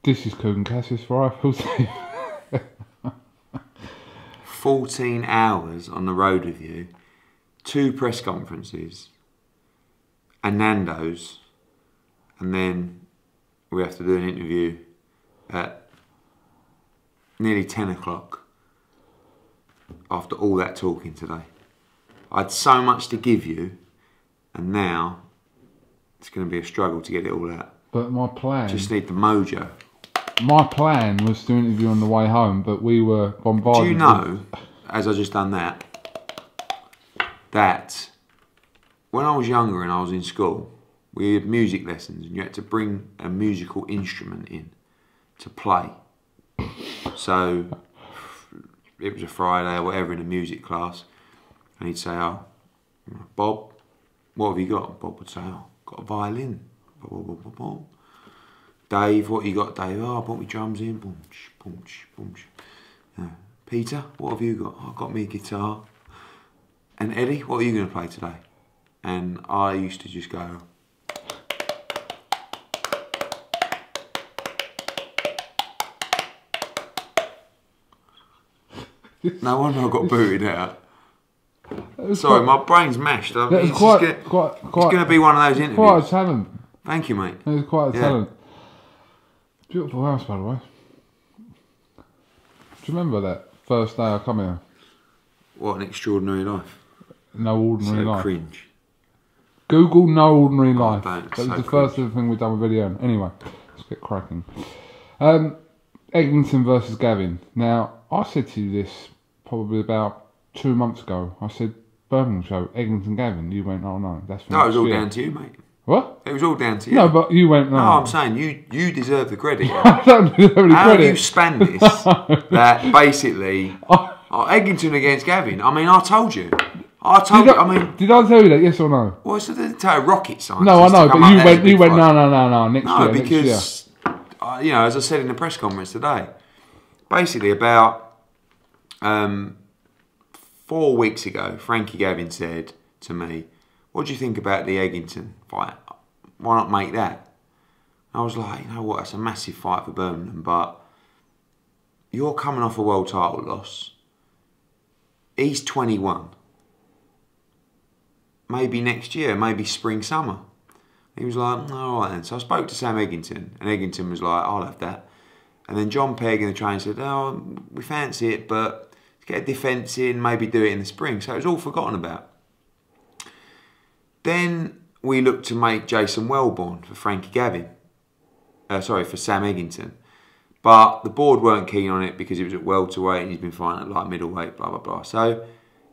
This is KUGAN CASSIUS for Rifles. 14 hours on the road with you, 2 press conferences, and Nando's, and then we have to do an interview at nearly 10 o'clock after all that talking today. I had so much to give you, and now it's going to be a struggle to get it all out. But my plan... Just need the mojo. My plan was to interview on the way home, but we were bombarded. Do you know, as I just done that, that when I was younger and I was in school, we had music lessons and you had to bring a musical instrument in to play. So it was a Friday or whatever in a music class, and he'd say, "Oh, Bob, what have you got?" And Bob would say, "Oh, I've got a violin." Dave, what you got, Dave? "Oh, I brought my drums in." Boom-ch, boom-ch, boom-ch. Peter, what have you got? "Oh, I've got me a guitar." "And Eddie, what are you going to play today?" And I used to just go. No wonder I got booted out. Sorry, my brain's mashed. It's going to be one of those interviews. Quite a talent. Thank you, mate. It was quite a talent. Beautiful house, by the way. Do you remember that first day I come here? What an extraordinary life. No ordinary life. So cringe. Google no ordinary life. That was so the first thing we've done with video. Anyway, let's get cracking. Eggington versus Gavin. Now, I said to you this probably about 2 months ago. I said, Birmingham show, Eggington Gavin. You went, "Oh no, that's no, it was all down to you, mate." What? It was all down to you. No, but you went, "No." No, I'm saying you deserve the credit. I don't deserve any How credit. have you spanned this? That basically, Eggington against Gavin. I mean, I told you. Did I tell you, yes or no? Well, it's a rocket science. No, I know, but you went, no, next year. No, because, you know, as I said in the press conference today, basically about 4 weeks ago, Frankie Gavin said to me, "What do you think about the Eggington fight? Why not make that?" And I was like, you know what, it's a massive fight for Birmingham, but you're coming off a world title loss. He's 21. Maybe next year, maybe spring, summer. He was like, "All right then." So I spoke to Sam Eggington, and Eggington was like, "I'll have that." And then John Pegg in the train said, "Oh, we fancy it, but get a defence in, maybe do it in the spring." So it was all forgotten about. Then we looked to make Jason Wellborn for Frankie Gavin. For Sam Eggington. But the board weren't keen on it because it was at welterweight and he's been fighting at light middleweight, blah, blah, blah. So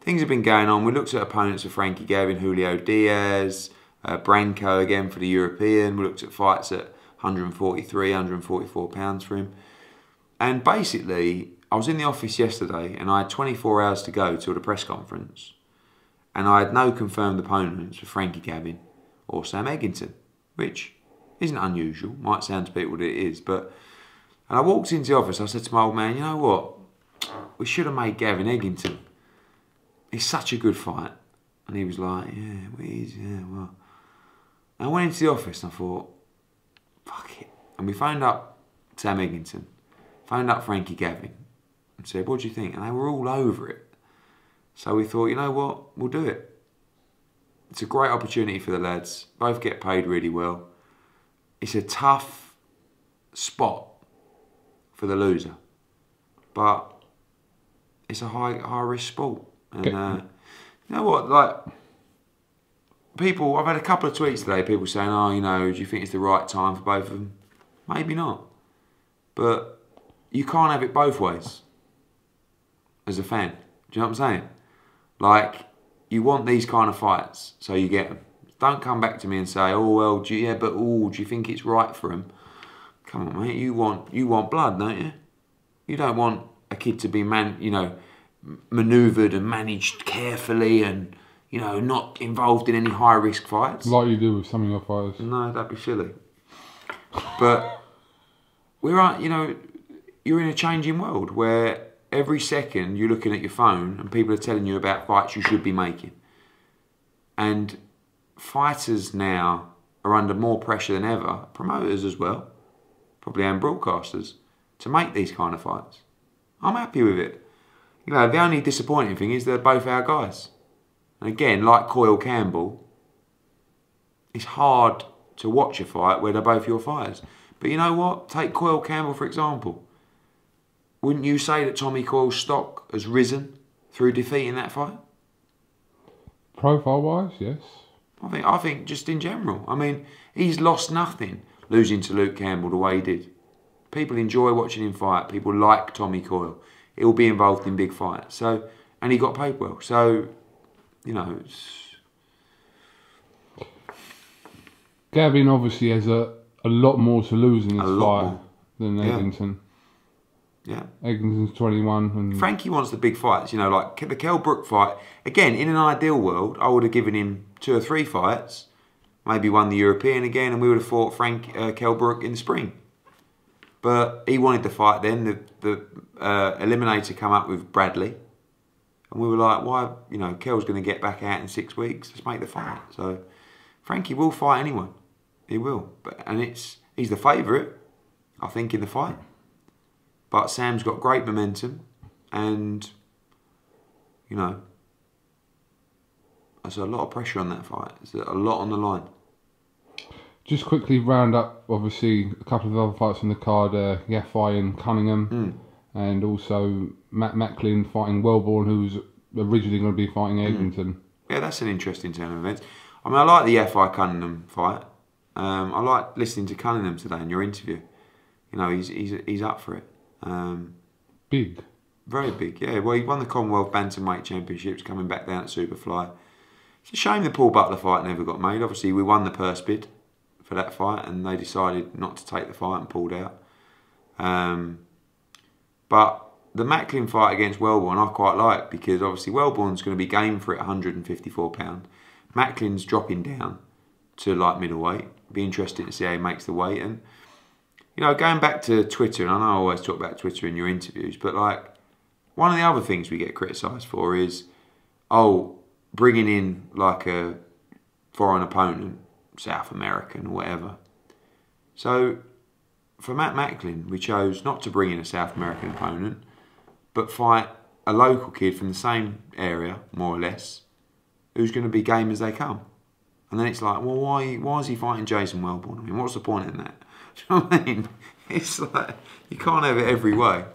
things have been going on. We looked at opponents for Frankie Gavin, Julio Diaz, Branco again for the European. We looked at fights at 143, 144 pounds for him. And basically, I was in the office yesterday and I had 24 hours to go till the press conference. And I had no confirmed opponents for Frankie Gavin or Sam Eggington, which isn't unusual. Might sound to people that it is, but... And I walked into the office, I said to my old man, "You know what? We should have made Gavin Eggington. It's such a good fight." And he was like, "Yeah, well, well." And I went into the office and I thought, fuck it. And we phoned up Sam Eggington, phoned up Frankie Gavin and said, "What do you think?" And they were all over it. So we thought, you know what? We'll do it. It's a great opportunity for the lads. Both get paid really well. It's a tough spot for the loser, but it's a high risk sport. And you know what, like, people, I've had a couple of tweets today, people saying, "Oh, you know, do you think it's the right time for both of them?" Maybe not, but you can't have it both ways as a fan. Do you know what I'm saying? Like, you want these kind of fights, so you get them. Don't come back to me and say, "Oh well, do you think it's right for him?" Come on, mate. You want blood, don't you? You don't want a kid to be manoeuvred and managed carefully and, you know, not involved in any high risk fights. Like you do with some of your fighters. No, that'd be silly. But you know, you're in a changing world where every second you're looking at your phone and people are telling you about fights you should be making. And fighters now are under more pressure than ever. Promoters as well. probably and broadcasters, to make these kind of fights. I'm happy with it. You know, the only disappointing thing is they're both our guys. And again, like Coyle Campbell, it's hard to watch a fight where they're both your fighters. But you know what? Take Coyle Campbell, for example. Wouldn't you say that Tommy Coyle's stock has risen through defeating that fight? Profile-wise, yes. I think just in general. I mean, he's lost nothing losing to Luke Campbell the way he did. People enjoy watching him fight. People like Tommy Coyle. He'll be involved in big fights. So, and he got paid well. So, you know, it's... Gavin obviously has a lot more to lose in this fight than Eggington. Yeah. Eggington's 21. And Frankie wants the big fights, you know, like the Kell Brook fight. Again, in an ideal world, I would have given him 2 or 3 fights, maybe won the European again, and we would have fought Kell Brook in the spring. But he wanted the fight then. The eliminator come up with Bradley. And we were like, why, you know, Kell's going to get back out in 6 weeks. Let's make the fight. So Frankie will fight anyone. He will. And he's the favourite, I think, in the fight. But Sam's got great momentum, and, you know, there's a lot of pressure on that fight. There's a lot on the line. Just quickly round up, obviously, a couple of other fights on the card. Yafai and Cunningham, and also Matt Macklin fighting Wellborn, who's originally going to be fighting Eggington. Yeah, that's an interesting turn of events. I mean, I like the Yafai-Cunningham fight. I like listening to Cunningham today in your interview. You know, he's up for it. Big. Very big, yeah. Well, he won the Commonwealth Bantamweight Championships, coming back down at Superfly. It's a shame the Paul Butler fight never got made. Obviously, we won the purse bid for that fight, and they decided not to take the fight and pulled out. But the Macklin fight against Wellborn I quite like, because obviously Wellborn's going to be game for it at £154. Macklin's dropping down to like middleweight. Be interesting to see how he makes the weight. And you know, going back to Twitter, and I know I always talk about Twitter in your interviews, but like, one of the other things we get criticised for is, bringing in like a foreign opponent, South American or whatever. So, for Matt Macklin, we chose not to bring in a South American opponent, but fight a local kid from the same area, more or less, who's going to be game as they come. And then it's like, well, why is he fighting Jason Wellborn? I mean, what's the point in that? Do you know what I mean? It's like, you can't have it every way.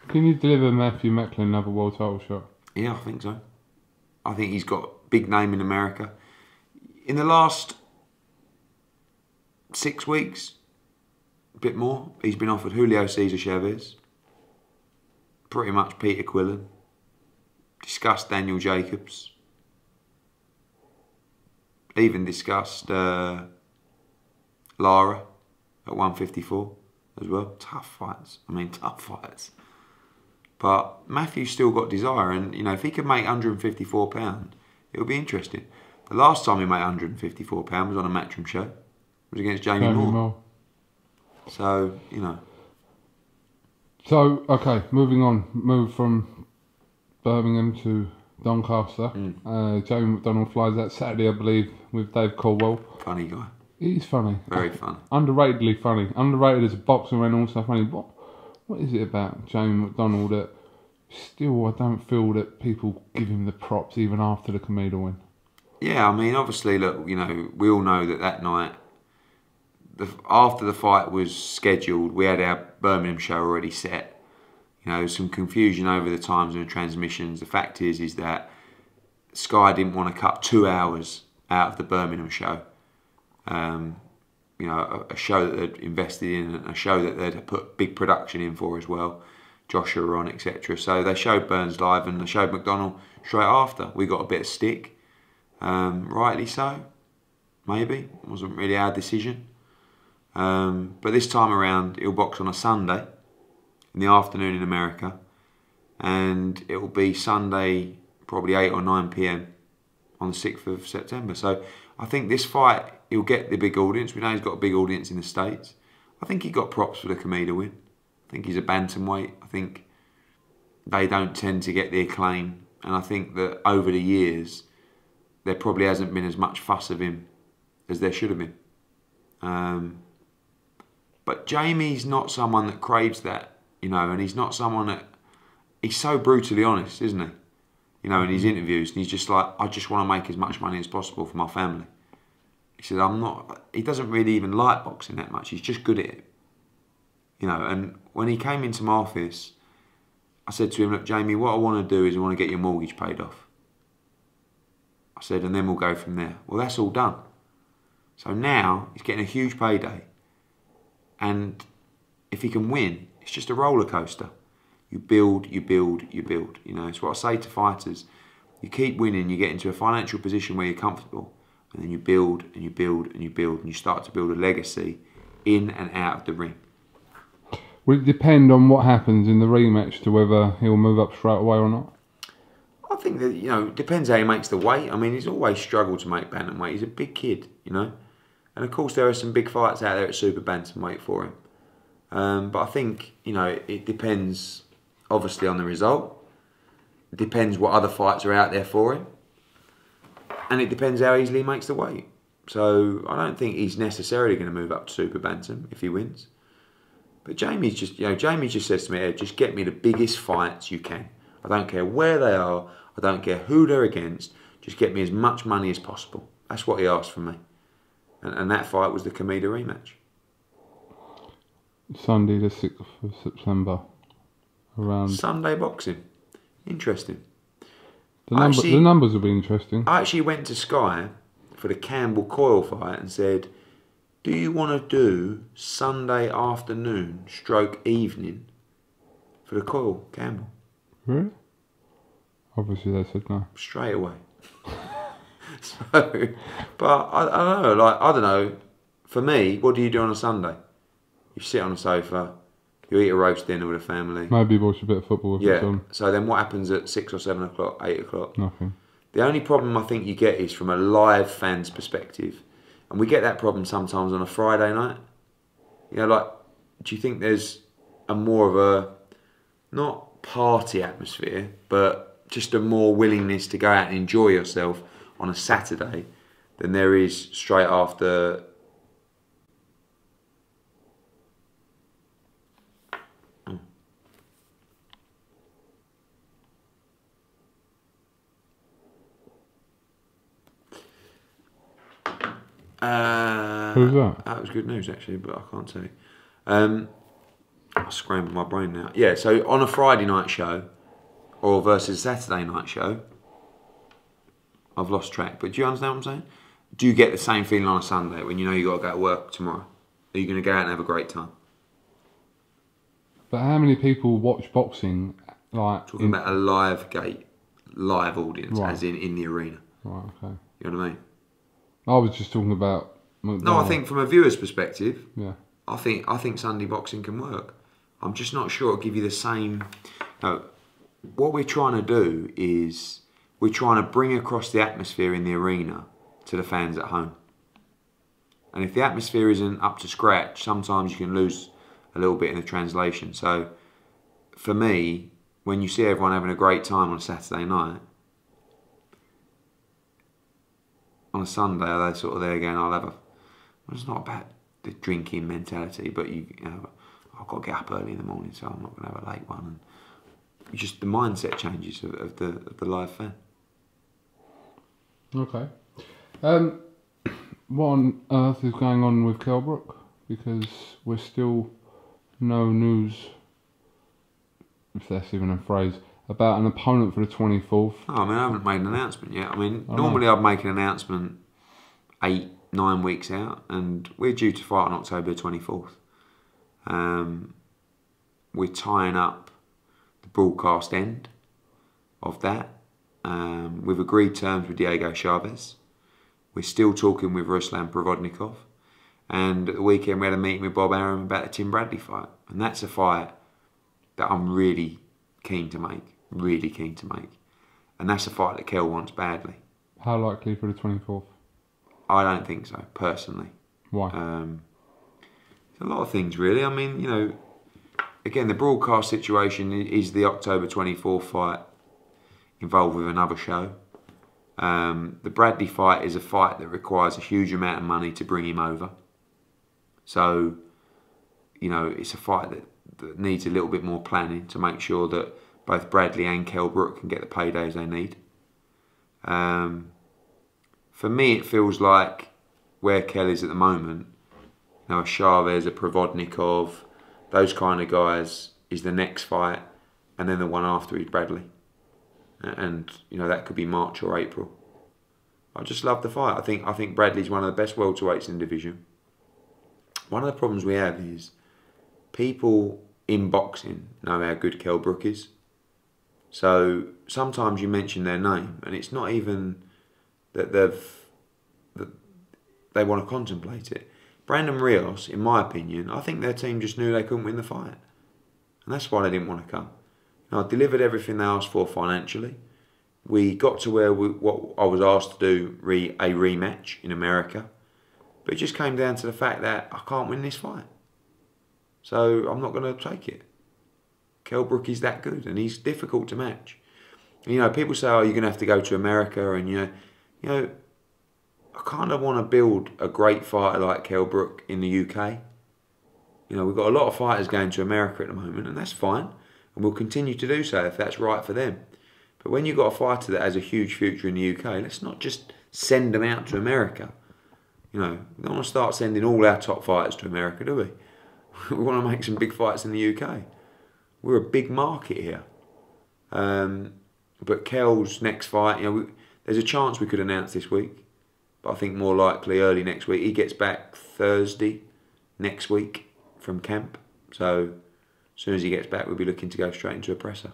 Can you deliver Matthew Macklin another world title shot? Yeah, I think so. I think he's got a big name in America. In the last 6 weeks, a bit more, he's been offered Julio Cesar Chavez, pretty much Peter Quillen, discussed Daniel Jacobs, even discussed Lara at 154 as well. Tough fights. I mean, tough fights. But Matthew's still got desire, and you know, if he could make £154, it would be interesting. The last time he made £154 was on a Matchroom show. It was against Jamie Moore. So, you know. So, okay, moving on. Move from Birmingham to Doncaster. Jamie McDonnell flies out Saturday, I believe, with Dave Caldwell. Funny guy. He's funny. Very funny. Underratedly funny. Underrated as a boxer and also funny. What is it about Jamie McDonnell that still I don't feel that people give him the props even after the Comeda win? Yeah, I mean, obviously, look, you know, we all know that night, after the fight was scheduled, we had our Birmingham show already set. You know, some confusion over the times and the transmissions. The fact is that Sky didn't want to cut 2 hours out of the Birmingham show. You know, a show that they'd invested in, and a show that they'd put big production in for as well. Joshua on, etc. So they showed Burns live, and they showed McDonnell straight after. We got a bit of stick, rightly so. Maybe it wasn't really our decision, but this time around he'll box on a Sunday in the afternoon in America, and it will be Sunday probably 8 or 9 p.m. on the 6th of September. So I think this fight, he'll get the big audience. We know he's got a big audience in the States. I think he got props for the Comeda win. I think he's a bantamweight. I think they don't tend to get the acclaim. And I think that over the years, there probably hasn't been as much fuss of him as there should have been. But Jamie's not someone that craves that, you know, and he's not someone that... He's so brutally honest, isn't he? You know, in his interviews, and he's just like, I just want to make as much money as possible for my family. He said, I'm not... He doesn't really even like boxing that much. He's just good at it. You know, and when he came into my office, I said to him, look, Jamie, what I want to do is I want to get your mortgage paid off. I said, and then we'll go from there. Well, that's all done. So now he's getting a huge payday. And if he can win, it's just a roller coaster. You build, you build, you build. You know, it's what I say to fighters. You keep winning, you get into a financial position where you're comfortable. And then you build, and you build, and you build, and you start to build a legacy in and out of the ring. Will it depend on what happens in the rematch to whether he'll move up straight away or not? I think that, you know, it depends how he makes the weight. I mean, he's always struggled to make bantamweight. He's a big kid, you know. And of course, there are some big fights out there at super bantamweight for him. But I think, you know, it depends, obviously, on the result. It depends what other fights are out there for him. And it depends how easily he makes the weight. So I don't think he's necessarily going to move up to super bantam if he wins. But Jamie's just, you know, Jamie just says to me, just get me the biggest fights you can. I don't care where they are. I don't care who they're against. Just get me as much money as possible. That's what he asked from me. And that fight was the Kameda rematch. Sunday the 6th of September. Around Sunday boxing. Interesting. The numbers will be interesting. I actually went to Sky for the Campbell Coyle fight and said, do you want to do Sunday afternoon stroke evening for the Coyle Campbell? Really? Obviously they said no. Straight away. So, but I don't know, like, I don't know. For me, what do you do on a Sunday? You sit on a sofa, you eat a roast dinner with a family. Maybe watch a bit of football. Yeah, so then what happens at 6 or 7 o'clock, 8 o'clock? Nothing. The only problem I think you get is from a live fan's perspective. And we get that problem sometimes on a Friday night. You know, like, do you think there's a more of a, not party atmosphere, but just a more willingness to go out and enjoy yourself on a Saturday than there is straight after... Who's that? That was good news actually, but I can't tell you. I scrambled my brain now. Yeah, so on a Friday night show, or versus a Saturday night show, I've lost track. But do you understand what I'm saying? Do you get the same feeling on a Sunday when you know you've got to go to work tomorrow? Are you going to go out and have a great time? But how many people watch boxing? Like Talking about a live audience, right. As in the arena. Right, okay. You know what I mean? I was just talking about McDONNELL. No, I think from a viewer's perspective, yeah. I think Sunday boxing can work. I'm just not sure it'll give you the same... No, what we're trying to do is we're trying to bring across the atmosphere in the arena to the fans at home. And if the atmosphere isn't up to scratch, sometimes you can lose a little bit in the translation. So for me, when you see everyone having a great time on a Saturday night, on a Sunday, they're sort of there going, I'll have a... Well, it's not about the drinking mentality, but you know, I've got to get up early in the morning, so I'm not going to have a late one. And just the mindset changes of the live fan. Okay. What on earth is going on with Kell Brook? Because we're still no news, if that's even a phrase, about an opponent for the 24th. Oh, I mean, I haven't made an announcement yet. I mean, normally I'd make an announcement 8-9 weeks out, and we're due to fight on October 24th. We're tying up the broadcast end of that. We've agreed terms with Diego Chavez. We're still talking with Ruslan Provodnikov. And at the weekend we had a meeting with Bob Arum about the Tim Bradley fight. And that's a fight that I'm really keen to make. Really keen to make. And that's a fight that Kell wants badly. How likely for the 24th? I don't think so, personally. Why? A lot of things, really. I mean, you know, again, the broadcast situation is the October 24th fight involved with another show. The Bradley fight is a fight that requires a huge amount of money to bring him over. So you know, it's a fight that needs a little bit more planning to make sure that both Bradley and Kell Brook can get the paydays they need. For me, it feels like where Kell is at the moment, you know, a Chavez, a Provodnikov, those kind of guys is the next fight, and then the one after is Bradley. And, you know, that could be March or April. I just love the fight. I think Bradley's one of the best welterweights in the division. One of the problems we have is people in boxing know how good Kell Brook is. So sometimes you mention their name and it's not even that they want to contemplate it. Brandon Rios, in my opinion, I think their team just knew they couldn't win the fight. And that's why they didn't want to come. You know, I delivered everything they asked for financially. We got to where what I was asked to do, a rematch in America. But it just came down to the fact that I can't win this fight. So I'm not going to take it. Kell Brook is that good and he's difficult to match. And, you know, people say, oh, you're going to have to go to America and, you know, I kind of want to build a great fighter like Kell Brook in the UK. You know, we've got a lot of fighters going to America at the moment and that's fine. And we'll continue to do so if that's right for them. But when you've got a fighter that has a huge future in the UK, let's not just send them out to America. You know, we don't want to start sending all our top fighters to America, do we? We want to make some big fights in the UK. We're a big market here. But Kell's next fight, you know, there's a chance we could announce this week. But I think more likely early next week. He gets back Thursday next week from camp. So as soon as he gets back, we'll be looking to go straight into a presser.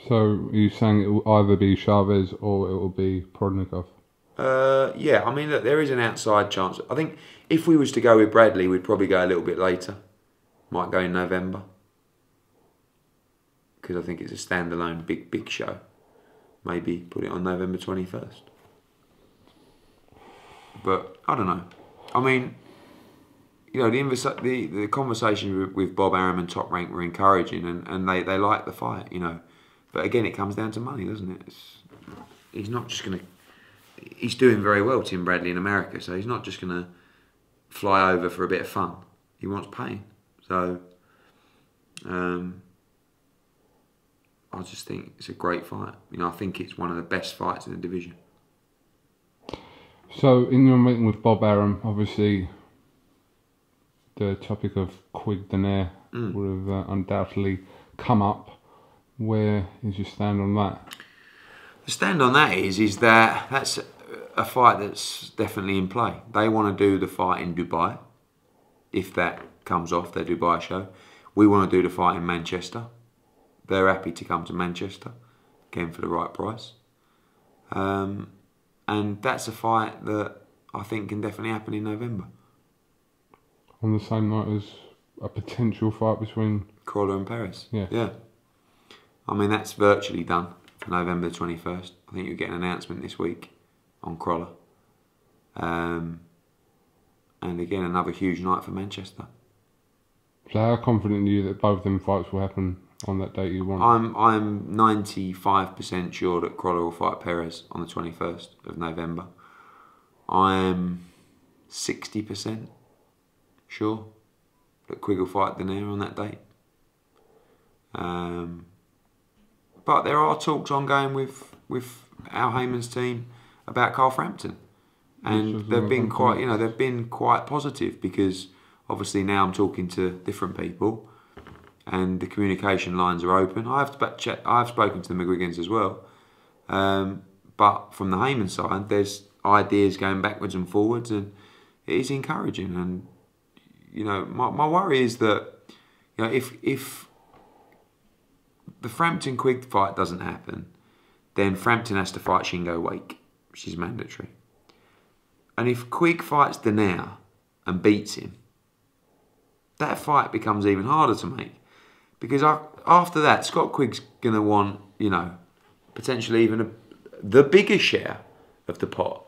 So are you saying it will either be Chavez or it will be Provodnikov? Yeah, I mean, look, there is an outside chance. I think if we was to go with Bradley, we'd probably go a little bit later. Might go in November. Because I think it's a standalone big show. Maybe put it on November 21st. But I don't know. I mean, you know, the conversation with Bob Arum and Top Rank were encouraging, and they like the fight, you know. But again, it comes down to money, doesn't it? He's not just going to... He's doing very well, Tim Bradley, in America, so he's not just going to fly over for a bit of fun. He wants pain. So, I just think it's a great fight. You know, I think it's one of the best fights in the division. So, in your meeting with Bob Arum, obviously, the topic of QUIGG-DONAIRE would have undoubtedly come up. Where is your stand on that? The stand on that is that that's a fight that's definitely in play. They want to do the fight in Dubai, if that comes off, their Dubai show. We want to do the fight in Manchester. They're happy to come to Manchester, again for the right price. And that's a fight that I think can definitely happen in November. On the same night as a potential fight between Crawler and Perez. Yeah. Yeah. I mean, that's virtually done for November 21st. I think you'll get an announcement this week on Crawler. And again, another huge night for Manchester. So how confident are you that both of them fights will happen on that date you want? I'm 95% sure that Crawler will fight Perez on the 21st of November. I'm 60% sure that Quigg will fight Donaire on that date. But there are talks ongoing with Al Heyman's team about Carl Frampton, and they've been quite, you know, they've been quite positive, because obviously now I'm talking to different people, and the communication lines are open. I've spoken to the McGuigans as well, but from the Heyman side, there's ideas going backwards and forwards, and it is encouraging. And you know, my worry is that, you know, if the Frampton-Quigg fight doesn't happen, then Frampton has to fight Shingo Wake, which is mandatory. And if Quigg fights Donaire and beats him, that fight becomes even harder to make. Because after that, Scott Quigg's going to want, you know, potentially even the bigger share of the pot.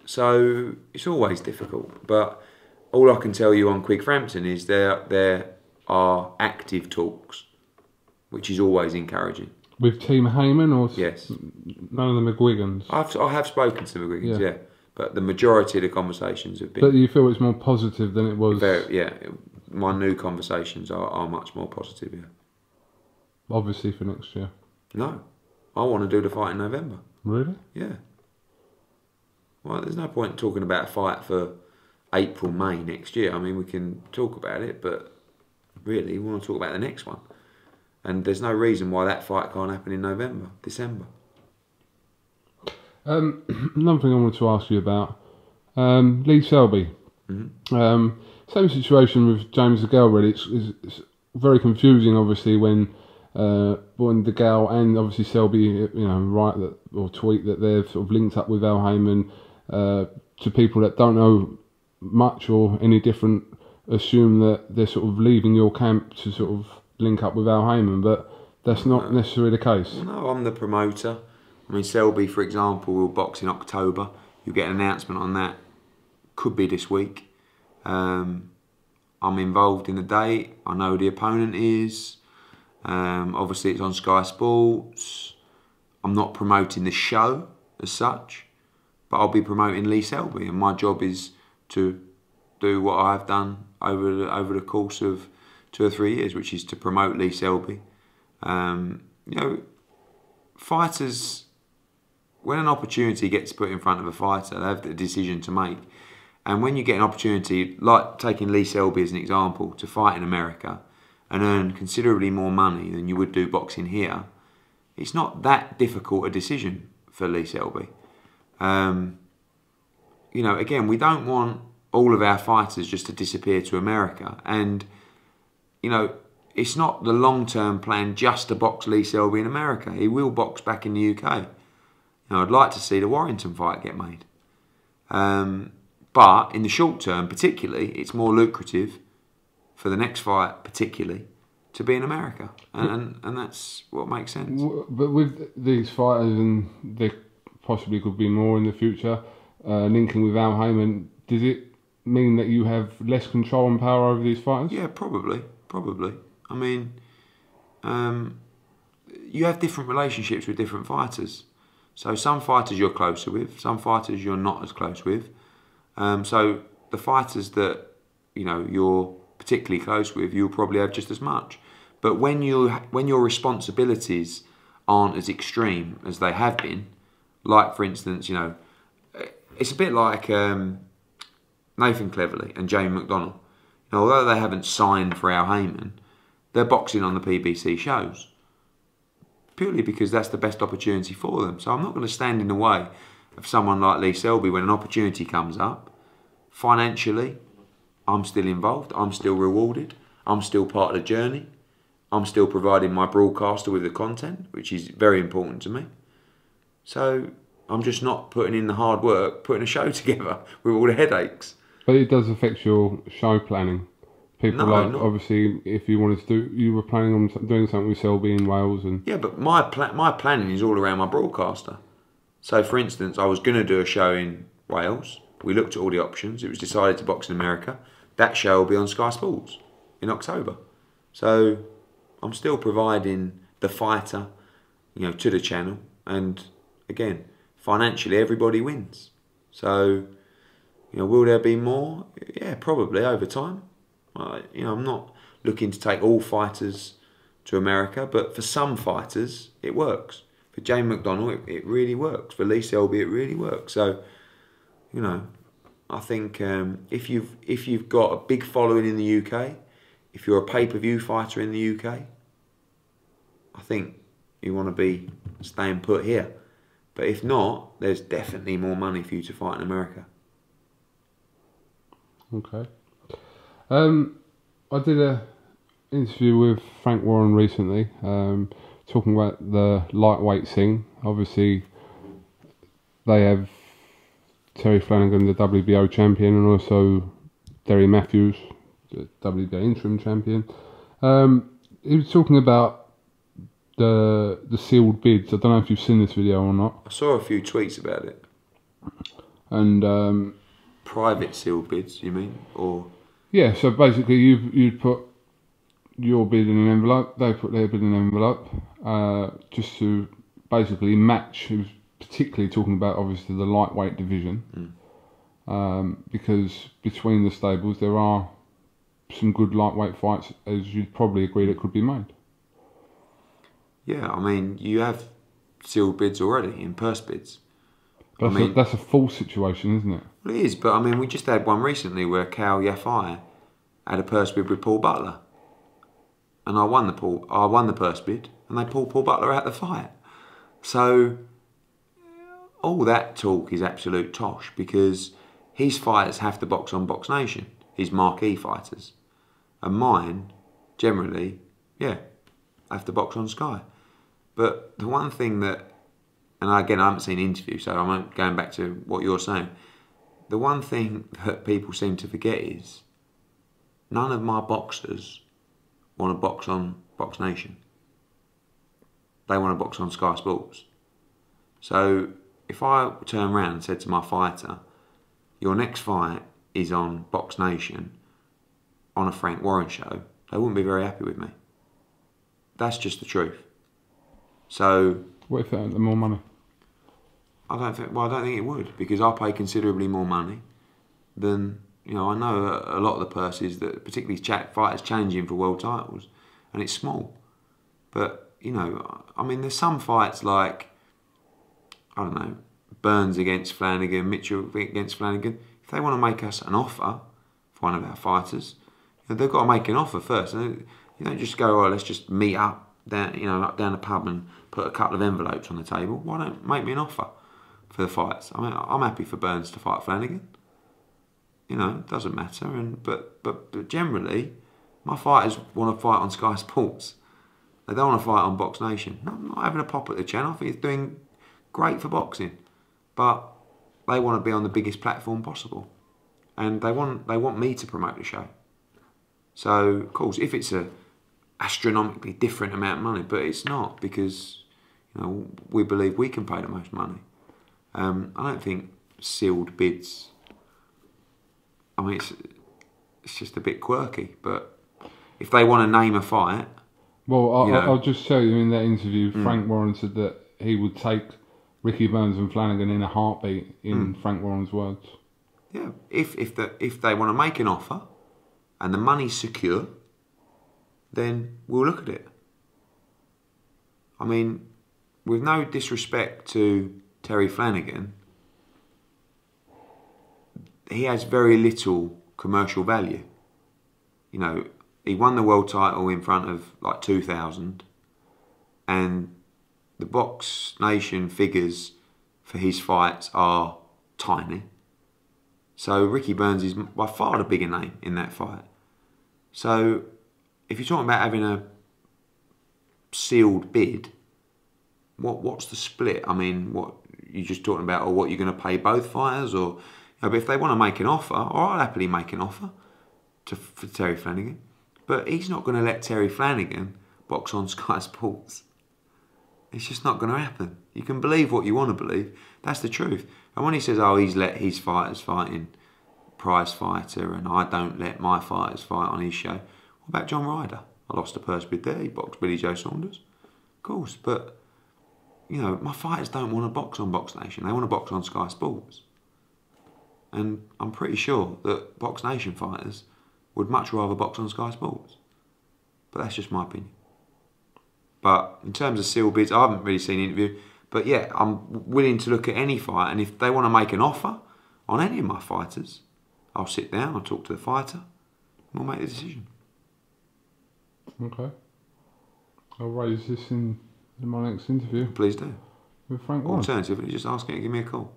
So it's always difficult. But all I can tell you on Quigg-Frampton is there are active talks, which is always encouraging. With Team Heyman or yes, none of the McGuigans? I have spoken to the McGuigans, yeah. But the majority of the conversations have been... But you feel it's more positive than it was? Very, yeah, my new conversations are much more positive. Yeah. Obviously for next year. No, I want to do the fight in November. Really? Yeah. Well, there's no point talking about a fight for April, May next year. I mean, we can talk about it, but really, we want to talk about the next one. And there's no reason why that fight can't happen in November, December. Another thing I wanted to ask you about, Lee Selby. Same situation with James DeGale, really. It's very confusing, obviously, when DeGale and obviously Selby, write that or tweet that they've sort of linked up with Al Heyman. To people that don't know much or any different, assume that they're sort of leaving your camp to sort of link up with Al Heyman, but that's not necessarily the case. No, I'm the promoter. I mean, Selby, for example, will box in October. You'll get an announcement on that. Could be this week. I'm involved in the date. I know who the opponent is. Obviously, it's on Sky Sports. I'm not promoting the show as such, but I'll be promoting Lee Selby, and my job is to do what I've done over the course of 2 or 3 years, which is to promote Lee Selby. Fighters, when an opportunity gets put in front of a fighter, they have the decision to make. And when you get an opportunity, like taking Lee Selby as an example, to fight in America and earn considerably more money than you would do boxing here, it's not that difficult a decision for Lee Selby. Again, we don't want all of our fighters just to disappear to America. And, it's not the long-term plan just to box Lee Selby in America. He will box back in the UK. I'd like to see the Warrington fight get made. But in the short term, particularly, it's more lucrative for the next fight, particularly, to be in America. And that's what makes sense. But with these fighters, and there possibly could be more in the future, linking with Al Heyman, does it mean that you have less control and power over these fighters? Yeah, probably. I mean, you have different relationships with different fighters. So some fighters you're closer with, some fighters you're not as close with. So the fighters that you're particularly close with, you'll probably have just as much. But when your responsibilities aren't as extreme as they have been, like for instance, it's a bit like Nathan Cleverly and Jamie McDonnell. Although they haven't signed for Al Heyman, they're boxing on the PBC shows purely because that's the best opportunity for them. So I'm not going to stand in the way of someone like Lee Selby when an opportunity comes up. Financially, I'm still involved. I'm still rewarded. I'm still part of the journey. I'm still providing my broadcaster with the content, which is very important to me. So I'm just not putting in the hard work, putting a show together with all the headaches. But it does affect your show planning. People obviously, if you wanted to do, you were planning on doing something with Selby in Wales, and yeah, but my planning is all around my broadcaster. So, for instance, I was going to do a show in Wales. We looked at all the options. It was decided to box in America. That show will be on Sky Sports in October. So, I'm still providing the fighter, to the channel. And again, financially, everybody wins. So, will there be more? Yeah, probably over time. I'm not looking to take all fighters to America, but for some fighters, it works. For Jane McDonnell, it really works. For Lee Selby, it really works. So, I think if you've got a big following in the UK, if you're a pay-per-view fighter in the UK, I think you want to be staying put here. But if not, there's definitely more money for you to fight in America. Okay. I did an interview with Frank Warren recently, talking about the lightweight scene. Obviously, they have Terry Flanagan, the WBO champion, and also Derry Matthews, the WBO interim champion. He was talking about the sealed bids. I don't know if you've seen this video or not. I saw a few tweets about it. And private sealed bids, you mean, or? Yeah, so basically you'd put your bid in an envelope, they put their bid in an envelope, just to basically match. He was particularly talking about obviously the lightweight division, because between the stables there are some good lightweight fights, as you'd probably agree, that could be made. Yeah, I mean, you have sealed bids already in purse bids. That's a full situation, isn't it? Well, it is, but I mean, we just had one recently where Cal Yafai had a purse bid with Paul Butler, and I won the purse bid, and they pulled Paul Butler out of the fight. So all that talk is absolute tosh, because his fighters have to box on BoxNation, his marquee fighters, and mine generally, yeah, have to box on Sky. But the one thing that, and again, I haven't seen the interview, so I'm going back to what you're saying. The one thing that people seem to forget is none of my boxers want to box on BoxNation. They want to box on Sky Sports. So if I turn around and said to my fighter, your next fight is on BoxNation on a Frank Warren show, they wouldn't be very happy with me. That's just the truth. So what if they earned more money? I don't think it would, because I pay considerably more money than, you know, I know a lot of the purses that particularly fighters challenging for world titles, and it's small. But, you know, I mean, there's some fights like, I don't know, Burns against Flanagan, Mitchell against Flanagan. If they want to make us an offer for one of our fighters, you know, they've got to make an offer first. And you don't just go, oh, let's just meet up down, you know, up down the pub and put a couple of envelopes on the table. Why don't make me an offer for the fights? I mean, I'm happy for Burns to fight Flanagan. You know, it doesn't matter. But generally, my fighters want to fight on Sky Sports. They don't want to fight on BoxNation. I'm not having a pop at the channel. I think it's doing great for boxing, but they want to be on the biggest platform possible, and they want me to promote the show. So, of course, if it's a astronomically different amount of money, but it's not, because, you know, we believe we can pay the most money. I don't think sealed bids, I mean, it's just a bit quirky, but if they want to name a fight... Well, I'll just tell you, in that interview, Frank Warren said that he would take Ricky Burns and Flanagan in a heartbeat, in Frank Warren's words. Yeah, if they want to make an offer and the money's secure, then we'll look at it. I mean, with no disrespect to Terry Flanagan, he has very little commercial value. You know, he won the world title in front of like 2,000, and the BoxNation figures for his fights are tiny. So Ricky Burns is by far the bigger name in that fight. So if you're talking about having a sealed bid, what's the split? I mean, what you're just talking about, or what you're going to pay both fighters, or, you know, but if they want to make an offer, or I'll happily make an offer for Terry Flanagan, but he's not going to let Terry Flanagan box on Sky Sports. It's just not going to happen. You can believe what you want to believe. That's the truth. And when he says, oh, he's let his fighters fight in Prize Fighter, and I don't let my fighters fight on his show. What about John Ryder? I lost a purse bid there. He boxed Billy Joe Saunders. Of course, but, you know, my fighters don't want to box on BoxNation. They want to box on Sky Sports. And I'm pretty sure that BoxNation fighters would much rather box on Sky Sports. But that's just my opinion. But in terms of sealed bids, I haven't really seen the interview. But yeah, I'm willing to look at any fight. And if they want to make an offer on any of my fighters, I'll sit down, I'll talk to the fighter, and we'll make the decision. Okay. I'll raise this in my next interview. Please do. With Frank Warren. Alternatively, just ask him to give me a call.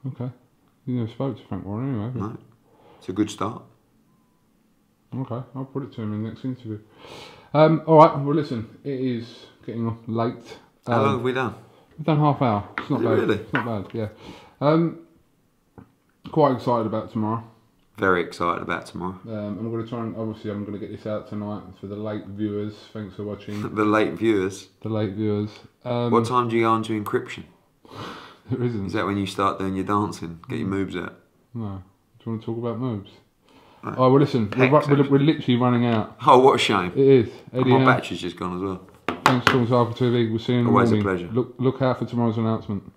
Okay. You never spoke to Frank Warren anyway, have you? No. It's a good start. Okay, I'll put it to him in the next interview. Alright, well listen, it is getting late. How long have we done? We've done half hour. It's not bad. Really? It's not bad, yeah. Quite excited about tomorrow. Very excited about tomorrow. I'm going to try and, obviously I'm going to get this out tonight for the late viewers. Thanks for watching. The late viewers? The late viewers. What time do you go on to encryption? There isn't. Is that when you start doing your dancing? Get your moves out? No. Do you want to talk about moves? Right. Oh, well listen, we're literally running out. Oh, what a shame. It is. Eddie, my battery's just gone as well. Thanks for talking to Alpha TV. We'll see you in the morning. Always a pleasure. Look out for tomorrow's announcement.